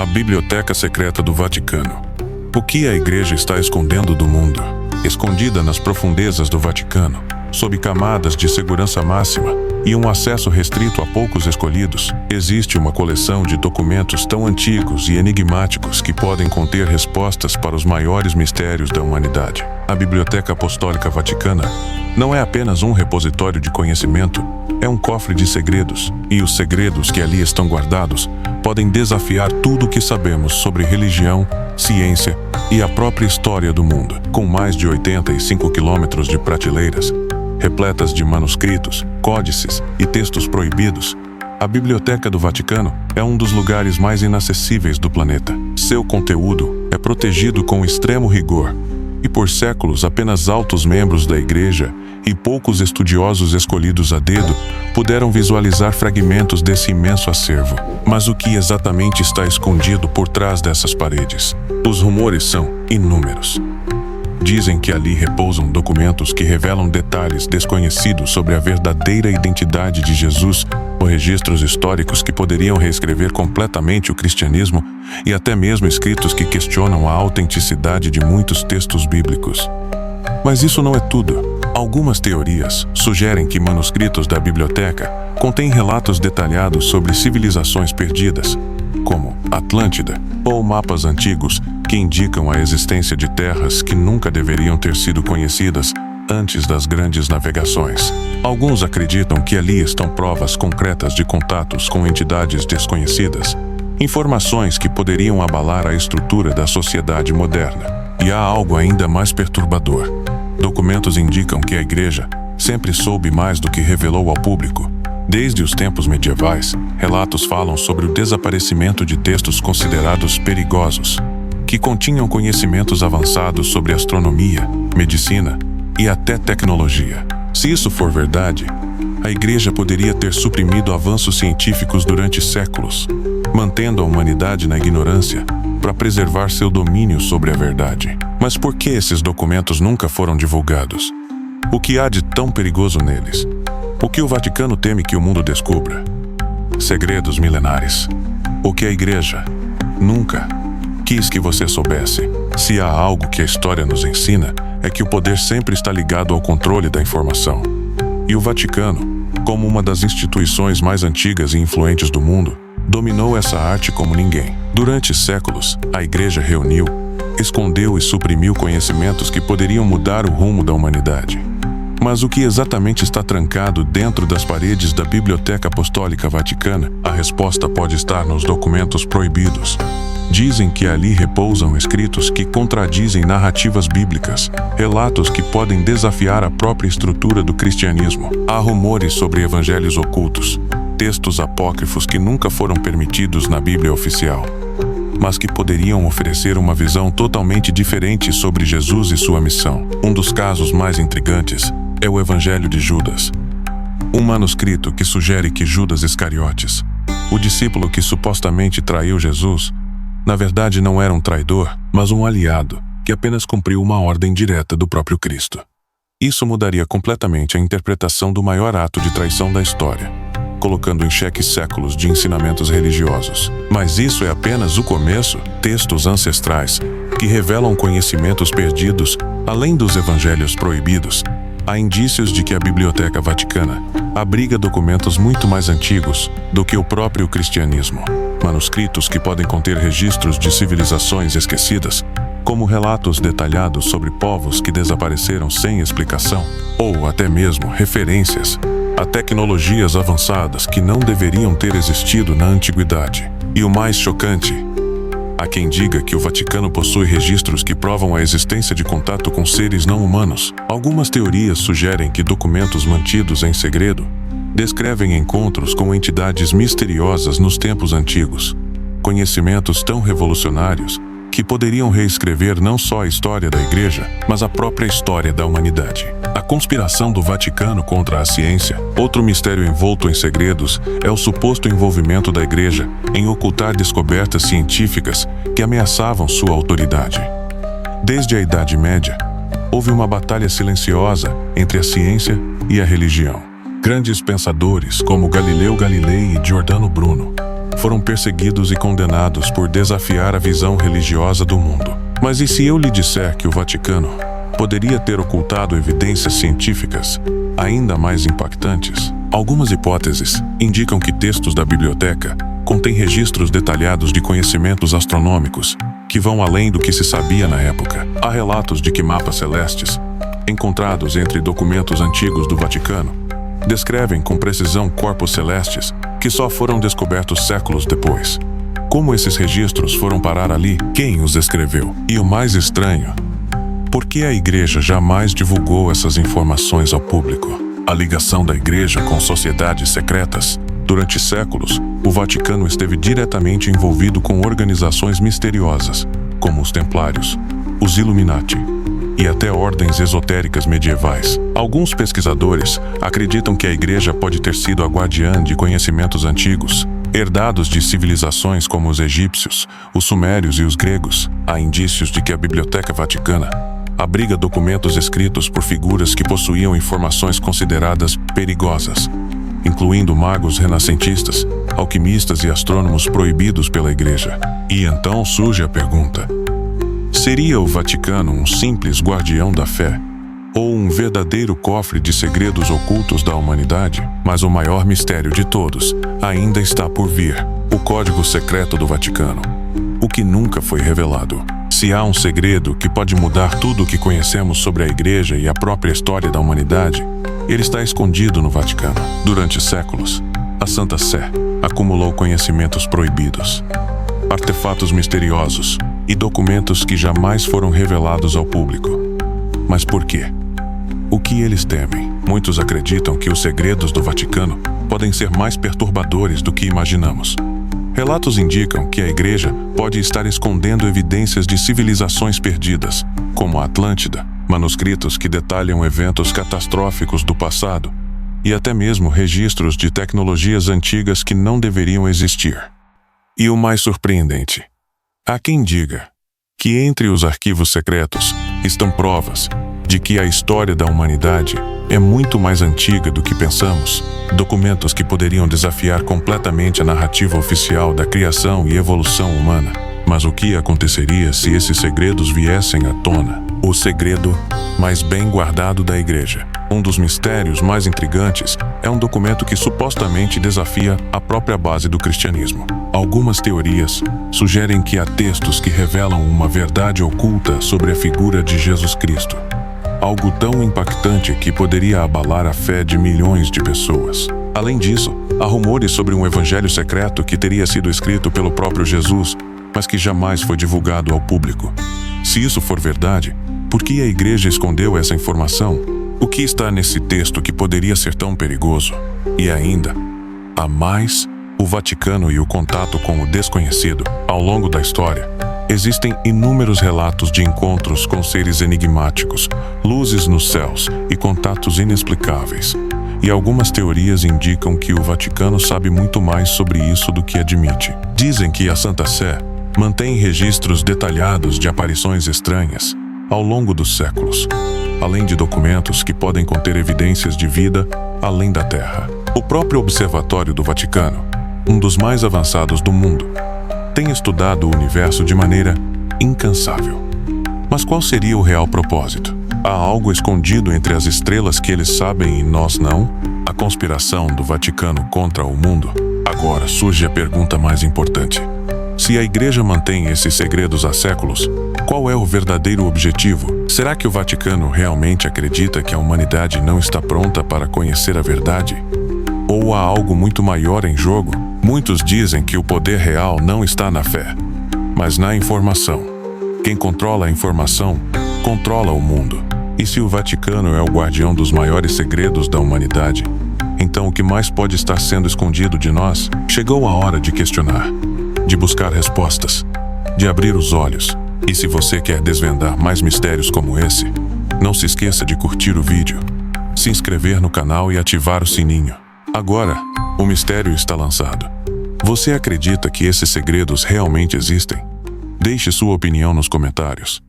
A Biblioteca Secreta do Vaticano. O que a Igreja está escondendo do mundo? Escondida nas profundezas do Vaticano, sob camadas de segurança máxima e um acesso restrito a poucos escolhidos, existe uma coleção de documentos tão antigos e enigmáticos que podem conter respostas para os maiores mistérios da humanidade. A Biblioteca Apostólica Vaticana não é apenas um repositório de conhecimento, é um cofre de segredos, e os segredos que ali estão guardados podem desafiar tudo o que sabemos sobre religião, ciência e a própria história do mundo. Com mais de 85 quilômetros de prateleiras, repletas de manuscritos, códices e textos proibidos, a Biblioteca do Vaticano é um dos lugares mais inacessíveis do planeta. Seu conteúdo é protegido com extremo rigor, e por séculos apenas altos membros da Igreja e poucos estudiosos escolhidos a dedo puderam visualizar fragmentos desse imenso acervo. Mas o que exatamente está escondido por trás dessas paredes? Os rumores são inúmeros. Dizem que ali repousam documentos que revelam detalhes desconhecidos sobre a verdadeira identidade de Jesus, ou registros históricos que poderiam reescrever completamente o cristianismo, e até mesmo escritos que questionam a autenticidade de muitos textos bíblicos. Mas isso não é tudo. Algumas teorias sugerem que manuscritos da biblioteca contêm relatos detalhados sobre civilizações perdidas, como Atlântida, ou mapas antigos que indicam a existência de terras que nunca deveriam ter sido conhecidas antes das grandes navegações. Alguns acreditam que ali estão provas concretas de contatos com entidades desconhecidas, informações que poderiam abalar a estrutura da sociedade moderna. E há algo ainda mais perturbador. Documentos indicam que a Igreja sempre soube mais do que revelou ao público. Desde os tempos medievais, relatos falam sobre o desaparecimento de textos considerados perigosos, que continham conhecimentos avançados sobre astronomia, medicina e até tecnologia. Se isso for verdade, a Igreja poderia ter suprimido avanços científicos durante séculos, mantendo a humanidade na ignorância para preservar seu domínio sobre a verdade. Mas por que esses documentos nunca foram divulgados? O que há de tão perigoso neles? O que o Vaticano teme que o mundo descubra? Segredos milenares. O que a Igreja nunca quis que você soubesse. Se há algo que a história nos ensina, é que o poder sempre está ligado ao controle da informação. E o Vaticano, como uma das instituições mais antigas e influentes do mundo, dominou essa arte como ninguém. Durante séculos, a Igreja reuniu, escondeu e suprimiu conhecimentos que poderiam mudar o rumo da humanidade. Mas o que exatamente está trancado dentro das paredes da Biblioteca Apostólica Vaticana? A resposta pode estar nos documentos proibidos. Dizem que ali repousam escritos que contradizem narrativas bíblicas, relatos que podem desafiar a própria estrutura do cristianismo. Há rumores sobre evangelhos ocultos, textos apócrifos que nunca foram permitidos na Bíblia oficial, mas que poderiam oferecer uma visão totalmente diferente sobre Jesus e sua missão. Um dos casos mais intrigantes é o Evangelho de Judas, um manuscrito que sugere que Judas Iscariotes, o discípulo que supostamente traiu Jesus, na verdade não era um traidor, mas um aliado que apenas cumpriu uma ordem direta do próprio Cristo. Isso mudaria completamente a interpretação do maior ato de traição da história, colocando em xeque séculos de ensinamentos religiosos. Mas isso é apenas o começo. Textos ancestrais que revelam conhecimentos perdidos, além dos evangelhos proibidos. Há indícios de que a Biblioteca Vaticana abriga documentos muito mais antigos do que o próprio cristianismo. Manuscritos que podem conter registros de civilizações esquecidas, como relatos detalhados sobre povos que desapareceram sem explicação, ou até mesmo referências a tecnologias avançadas que não deveriam ter existido na antiguidade. E o mais chocante, há quem diga que o Vaticano possui registros que provam a existência de contato com seres não humanos. Algumas teorias sugerem que documentos mantidos em segredo descrevem encontros com entidades misteriosas nos tempos antigos, conhecimentos tão revolucionários que poderiam reescrever não só a história da Igreja, mas a própria história da humanidade. A conspiração do Vaticano contra a ciência. Outro mistério envolto em segredos é o suposto envolvimento da Igreja em ocultar descobertas científicas que ameaçavam sua autoridade. Desde a Idade Média, houve uma batalha silenciosa entre a ciência e a religião. Grandes pensadores como Galileu Galilei e Giordano Bruno foram perseguidos e condenados por desafiar a visão religiosa do mundo. Mas e se eu lhe disser que o Vaticano poderia ter ocultado evidências científicas ainda mais impactantes? Algumas hipóteses indicam que textos da biblioteca contêm registros detalhados de conhecimentos astronômicos que vão além do que se sabia na época. Há relatos de que mapas celestes, encontrados entre documentos antigos do Vaticano, descrevem com precisão corpos celestes que só foram descobertos séculos depois. Como esses registros foram parar ali? Quem os escreveu? E o mais estranho, por que a Igreja jamais divulgou essas informações ao público? A ligação da Igreja com sociedades secretas. Durante séculos, o Vaticano esteve diretamente envolvido com organizações misteriosas, como os Templários, os Illuminati e até ordens esotéricas medievais. Alguns pesquisadores acreditam que a Igreja pode ter sido a guardiã de conhecimentos antigos, herdados de civilizações como os egípcios, os sumérios e os gregos. Há indícios de que a Biblioteca Vaticana abriga documentos escritos por figuras que possuíam informações consideradas perigosas, incluindo magos renascentistas, alquimistas e astrônomos proibidos pela Igreja. E então surge a pergunta: seria o Vaticano um simples guardião da fé? Ou um verdadeiro cofre de segredos ocultos da humanidade? Mas o maior mistério de todos ainda está por vir: o código secreto do Vaticano, o que nunca foi revelado. Se há um segredo que pode mudar tudo o que conhecemos sobre a Igreja e a própria história da humanidade, ele está escondido no Vaticano. Durante séculos, a Santa Sé acumulou conhecimentos proibidos, artefatos misteriosos e documentos que jamais foram revelados ao público. Mas por quê? O que eles temem? Muitos acreditam que os segredos do Vaticano podem ser mais perturbadores do que imaginamos. Relatos indicam que a Igreja pode estar escondendo evidências de civilizações perdidas, como a Atlântida, manuscritos que detalham eventos catastróficos do passado e até mesmo registros de tecnologias antigas que não deveriam existir. E o mais surpreendente: há quem diga que entre os arquivos secretos estão provas de que a história da humanidade é muito mais antiga do que pensamos, documentos que poderiam desafiar completamente a narrativa oficial da criação e evolução humana. Mas o que aconteceria se esses segredos viessem à tona? O segredo mais bem guardado da Igreja. Um dos mistérios mais intrigantes é um documento que supostamente desafia a própria base do cristianismo. Algumas teorias sugerem que há textos que revelam uma verdade oculta sobre a figura de Jesus Cristo. Algo tão impactante que poderia abalar a fé de milhões de pessoas. Além disso, há rumores sobre um evangelho secreto que teria sido escrito pelo próprio Jesus, mas que jamais foi divulgado ao público. Se isso for verdade, por que a Igreja escondeu essa informação? O que está nesse texto que poderia ser tão perigoso? E ainda, há mais: o Vaticano e o contato com o desconhecido. Ao longo da história, existem inúmeros relatos de encontros com seres enigmáticos, luzes nos céus e contatos inexplicáveis. E algumas teorias indicam que o Vaticano sabe muito mais sobre isso do que admite. Dizem que a Santa Sé mantém registros detalhados de aparições estranhas ao longo dos séculos, além de documentos que podem conter evidências de vida além da Terra. O próprio Observatório do Vaticano, um dos mais avançados do mundo, tem estudado o universo de maneira incansável. Mas qual seria o real propósito? Há algo escondido entre as estrelas que eles sabem e nós não? A conspiração do Vaticano contra o mundo? Agora surge a pergunta mais importante: se a Igreja mantém esses segredos há séculos, qual é o verdadeiro objetivo? Será que o Vaticano realmente acredita que a humanidade não está pronta para conhecer a verdade? Ou há algo muito maior em jogo? Muitos dizem que o poder real não está na fé, mas na informação. Quem controla a informação, controla o mundo. E se o Vaticano é o guardião dos maiores segredos da humanidade, então o que mais pode estar sendo escondido de nós? Chegou a hora de questionar, de buscar respostas, de abrir os olhos. E se você quer desvendar mais mistérios como esse, não se esqueça de curtir o vídeo, se inscrever no canal e ativar o sininho. Agora, o mistério está lançado. Você acredita que esses segredos realmente existem? Deixe sua opinião nos comentários.